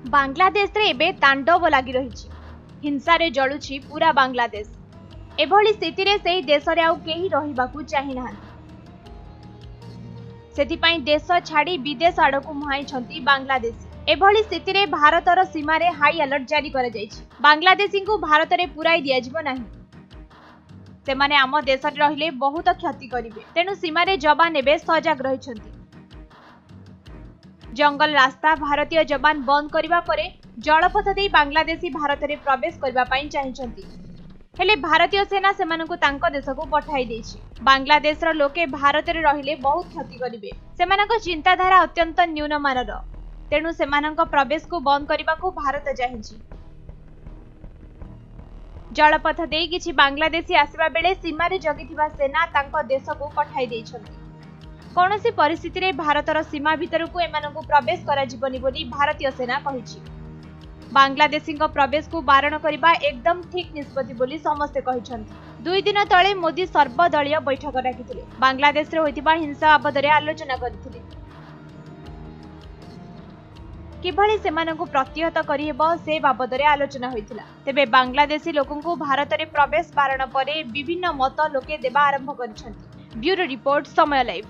बांग्लादेश रे एबे तांडव लगी रही हिंसा रे जलुछि पूरा बांग्लादेश। एभली स्थिति रे सेही देश रे आउ केही रहिबाकू चाहि नाहांती। सेथिपाई देश छाड़ी विदेश आड़कू मुहाईछंती बांग्लादेशी। एभली स्थिति रे भारतर सीमा रे हाई अलर्ट जारी करा जायछि। बांग्लादेशी को भारत रे पुराई दिया जिवो नाही। सेमाने आम देश रे रहिले बहुत क्षति करिवे, तेनु सीमा रे जवान एबे सजग रहिछंती। जंगल रास्ता भारतीय जवान बंद करिबा परे जलपथ दे बांग्लादेशी भारत रे प्रवेश करिबा पई चाहिछंती। हेले भारतीय सेना सेमानकु तांको देशकु पठाई देछि। बांग्लादेश रो लोके भारत रे रहिले बहुत क्षति करिवे। सेमानक चिंताधारा अत्यंत न्यूनमानर, तेनु सेमानक प्रवेश को बंद करिबाकू भारत चाहिछि। जलपथ दे किछि बांग्लादेशी आसीबा बेले सीमा रे जगिथिबा सेना तांको देशकु पठाई देछंती। कौनसी परिस्थिति रे भारतर सीमा भितरकू एमानकू प्रवेश करा जिवनी बोली भारतीय सेना कहिछि। बांग्लादेशी प्रवेश को बारण करबा एकदम ठीक निष्पत्ति बोली समस्ते कहिछंती। 2 दिन तळे मोदी सर्वदलीय बैठक डाकिथिले। बांग्लादेश रे होइतिबा हिंसा बाबदरे आलोचना करथिले। किभଳି सेमानकू प्रतिहत करिहेबो से बाबदरे आलोचना होइतिला। तेबे बांग्लादेशी लोकंकू भारत रे प्रवेश बारण परे विभिन्न मत लोके देबा आरंभ करिछंती। ब्यूरो रिपोर्ट, समय लाइव।